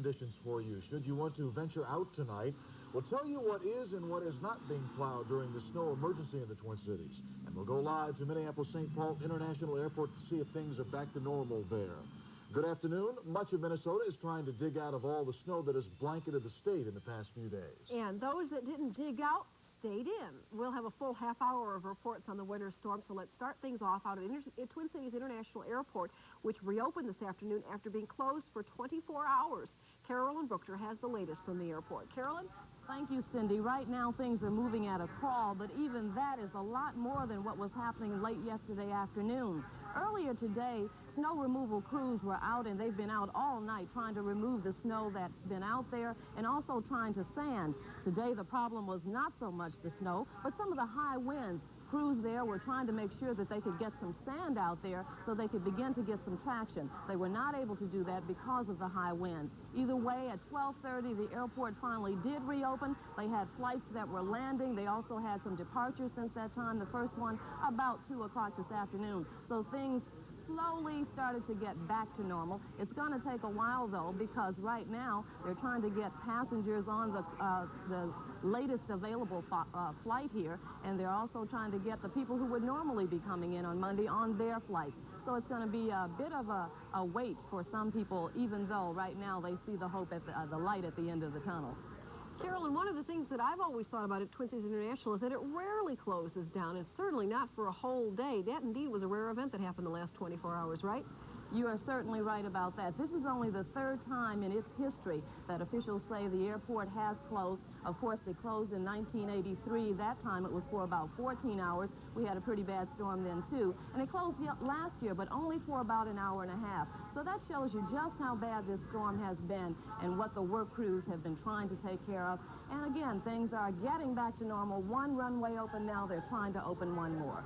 conditions for you should you want to venture out tonight. We'll tell you what is and what is not being plowed during the snow emergency in the Twin Cities. And we'll go live to Minneapolis-St. Paul International Airport to see if things are back to normal there. Good afternoon. Much of Minnesota is trying to dig out of all the snow that has blanketed the state in the past few days. And those that didn't dig out stayed in. We'll have a full half hour of reports on the winter storm, so let's start things off out at Twin Cities International Airport, which reopened this afternoon after being closed for 24 hours. Carolyn Bruchter has the latest from the airport. Carolyn? Thank you, Cindy. Right now, things are moving at a crawl, but even that is a lot more than what was happening late yesterday afternoon. Earlier today, snow removal crews were out, and they've been out all night trying to remove the snow that's been out there and also trying to sand. Today, the problem was not so much the snow, but some of the high winds. Crews there were trying to make sure that they could get some sand out there so they could begin to get some traction. They were not able to do that because of the high winds. Either way, at 12:30, the airport finally did reopen. They had flights that were landing. They also had some departures since that time. The first one about 2 o'clock this afternoon. So things slowly started to get back to normal. It's going to take a while, though, because right now they're trying to get passengers on the latest available flight here, and they're also trying to get the people who would normally be coming in on Monday on their flights. So it's going to be a bit of a wait for some people, even though right now they see the hope at the light at the end of the tunnel. Carolyn, one of the things that I've always thought about at Twin Cities International is that it rarely closes down, and certainly not for a whole day. That indeed was a rare event that happened the last 24 hours, right? You are certainly right about that. This is only the third time in its history that officials say the airport has closed. Of course, they closed in 1983. That time it was for about 14 hours. We had a pretty bad storm then, too. And it closed last year, but only for about an hour and a half. So that shows you just how bad this storm has been and what the work crews have been trying to take care of. And again, things are getting back to normal. One runway open now. They're trying to open one more.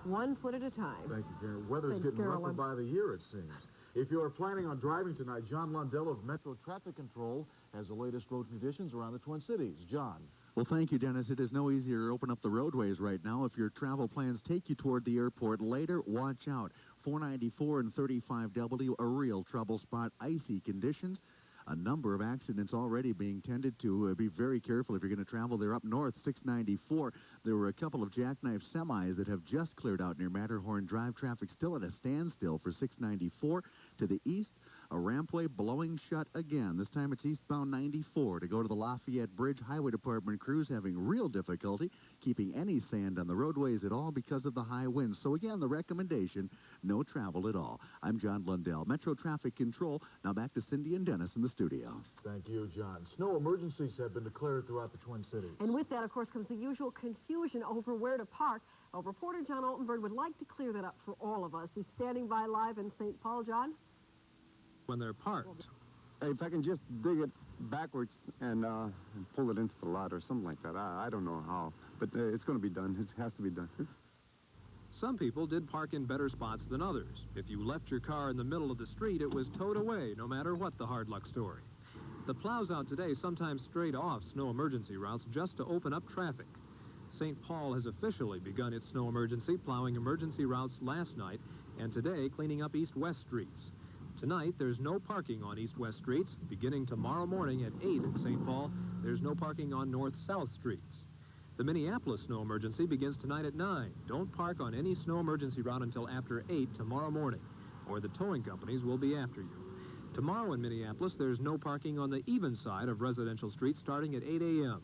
1 foot at a time. Thank you, Karen. Weather's getting rougher by the year, it seems. If you are planning on driving tonight, John Lundell of Metro Traffic Control has the latest road conditions around the Twin Cities. John. Well, thank you, Dennis. It is no easier to open up the roadways right now. If your travel plans take you toward the airport later, watch out. 494 and 35W, a real trouble spot. Icy conditions. A number of accidents already being tended to. Be very careful if you're going to travel there. Up north, 694. There were a couple of jackknife semis that have just cleared out near Matterhorn Drive. Traffic still at a standstill for 694. To the east, a rampway blowing shut again. This time it's eastbound 94 to go to the Lafayette Bridge. Highway Department crews having real difficulty keeping any sand on the roadways at all because of the high winds. So again, the recommendation, no travel at all. I'm John Lundell, Metro Traffic Control. Now back to Cindy and Dennis in the studio. Thank you, John. Snow emergencies have been declared throughout the Twin Cities. And with that, of course, comes the usual confusion over where to park. Well, reporter John Altenberg would like to clear that up for all of us. He's standing by live in St. Paul. John? When they're parked. Hey, if I can just dig it backwards and pull it into the lot or something like that. I don't know how, but it's going to be done. It has to be done. Some people did park in better spots than others. If you left your car in the middle of the street, it was towed away, no matter what the hard luck story. The plows out today sometimes strayed off snow emergency routes just to open up traffic. St. Paul has officially begun its snow emergency, plowing emergency routes last night, and today cleaning up east-west streets. Tonight, there's no parking on east-west streets. Beginning tomorrow morning at 8 in St. Paul, there's no parking on north-south streets. The Minneapolis snow emergency begins tonight at 9. Don't park on any snow emergency route until after 8 tomorrow morning, or the towing companies will be after you. Tomorrow in Minneapolis, there's no parking on the even side of residential streets starting at 8 a.m.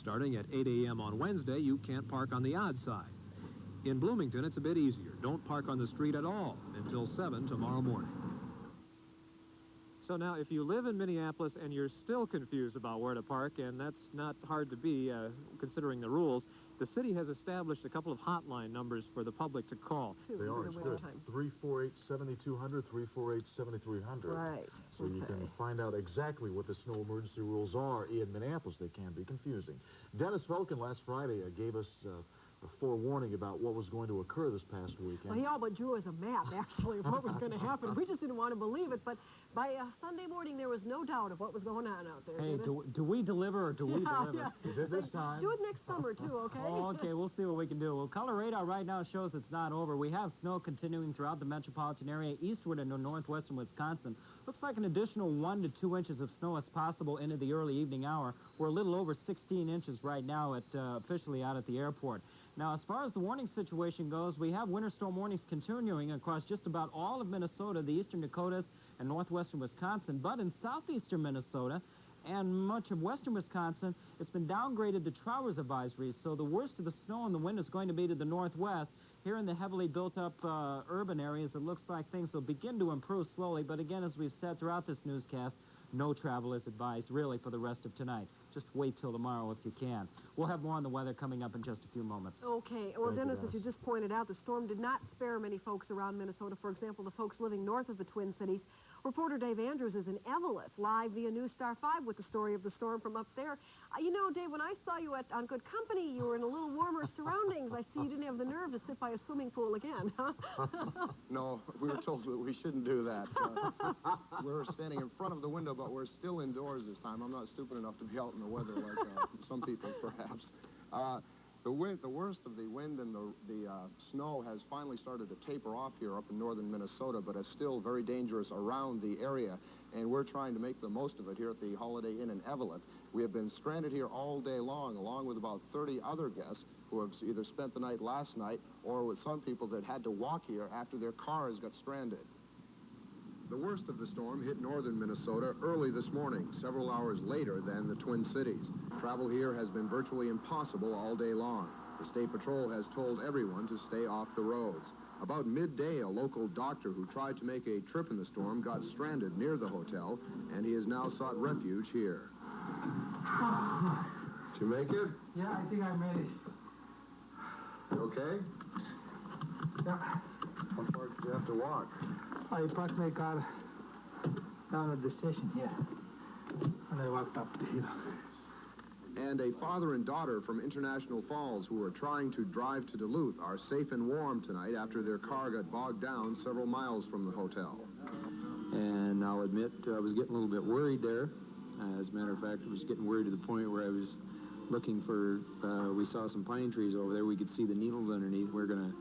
Starting at 8 a.m. on Wednesday, you can't park on the odd side. In Bloomington, it's a bit easier. Don't park on the street at all until 7 tomorrow morning. So now, if you live in Minneapolis and you're still confused about where to park, and that's not hard to be considering the rules, the city has established a couple of hotline numbers for the public to call. They are. It's good. 348-7200, 348-7300. Right. So you can find out exactly what the snow emergency rules are in Minneapolis. They can be confusing. Dennis Felkin last Friday gave us a forewarning about what was going to occur this past weekend. Well, he all but drew us a map, actually, of what was going to happen. We just didn't want to believe it, but by Sunday morning, there was no doubt of what was going on out there. Hey, do we deliver or do we deliver? Yeah. You did this time. Do it next summer, too, okay? Oh, okay, we'll see what we can do. Well, color radar right now shows it's not over. We have snow continuing throughout the metropolitan area, eastward and northwestern Wisconsin. Looks like an additional 1 to 2 inches of snow is possible into the early evening hour. We're a little over 16 inches right now at officially out at the airport. Now, as far as the warning situation goes, we have winter storm warnings continuing across just about all of Minnesota, the eastern Dakotas, and northwestern Wisconsin. But in southeastern Minnesota and much of western Wisconsin, it's been downgraded to Trower's advisories. So the worst of the snow and the wind is going to be to the northwest. Here in the heavily built-up urban areas, it looks like things will begin to improve slowly. But again, as we've said throughout this newscast, no travel is advised, really, for the rest of tonight. Just wait till tomorrow if you can. We'll have more on the weather coming up in just a few moments. Okay. Well, Dennis, as you just pointed out, the storm did not spare many folks around Minnesota. For example, the folks living north of the Twin Cities. Reporter Dave Andrews is in Eveleth, live via News Star 5 with the story of the storm from up there. You know, Dave, when I saw you on Good Company, you were in a little warmer surroundings. I see you didn't have the nerve to sit by a swimming pool again, huh? No, we were told that we shouldn't do that. We're standing in front of the window, but we're still indoors this time. I'm not stupid enough to be out in the weather like some people, perhaps. The worst of the wind and the snow has finally started to taper off here up in northern Minnesota, but it's still very dangerous around the area, and we're trying to make the most of it here at the Holiday Inn in Eveleth. We have been stranded here all day long, along with about 30 other guests who have either spent the night last night or with some people that had to walk here after their cars got stranded. The worst of the storm hit northern Minnesota early this morning, several hours later than the Twin Cities. Travel here has been virtually impossible all day long. The State Patrol has told everyone to stay off the roads. About midday, a local doctor who tried to make a trip in the storm got stranded near the hotel, and he has now sought refuge here. Did you make it? Yeah, I think I made it. You okay? Yeah. How far did you have to walk? I parked my car down at the station here, and I walked up the hill. And a father and daughter from International Falls who are trying to drive to Duluth are safe and warm tonight after their car got bogged down several miles from the hotel. And I'll admit I was getting a little bit worried there. As a matter of fact, I was getting worried to the point where I was looking for, we saw some pine trees over there. We could see the needles underneath. We're going to,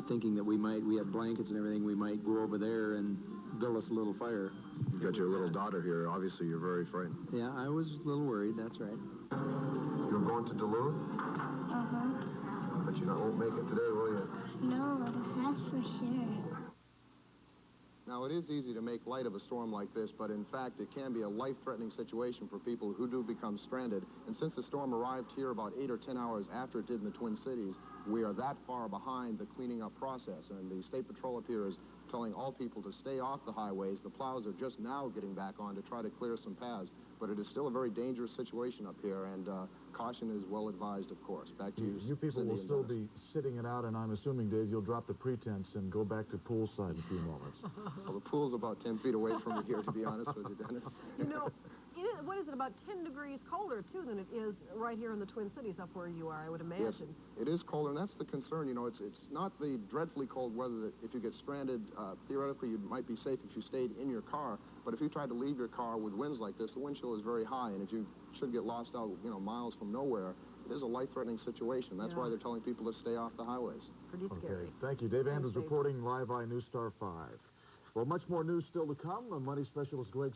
thinking that we had blankets and everything, we might go over there and build us a little fire. You've got your little daughter here. Obviously, you're very frightened. Yeah, I was a little worried, that's right. You're going to Duluth? Uh-huh. But you won't make it today, will you? No, that's for sure. Now, it is easy to make light of a storm like this, but in fact, it can be a life-threatening situation for people who do become stranded. And since the storm arrived here about 8 or 10 hours after it did in the Twin Cities, we are that far behind the cleaning up process. And the State Patrol up here is telling all people to stay off the highways. The plows are just now getting back on to try to clear some paths. But it is still a very dangerous situation up here, and caution is well advised, of course. Back to you. You people will still be sitting it out, and I'm assuming, Dave, you'll drop the pretense and go back to poolside in a few moments. Well, the pool's about 10 feet away from me here, to be honest with you, Dennis. You know, what is it, about 10 degrees colder, too, than it is right here in the Twin Cities up where you are, I would imagine. Yes, it is colder, and that's the concern. You know, it's not the dreadfully cold weather that if you get stranded, theoretically you might be safe if you stayed in your car. But if you try to leave your car with winds like this, the wind chill is very high, and if you should get lost out, miles from nowhere, it is a life-threatening situation. That's why they're telling people to stay off the highways. Pretty scary. Okay, thank you. Dave Andrews Dave. reporting live on News Star 5. Well, much more news still to come. Money specialist Greg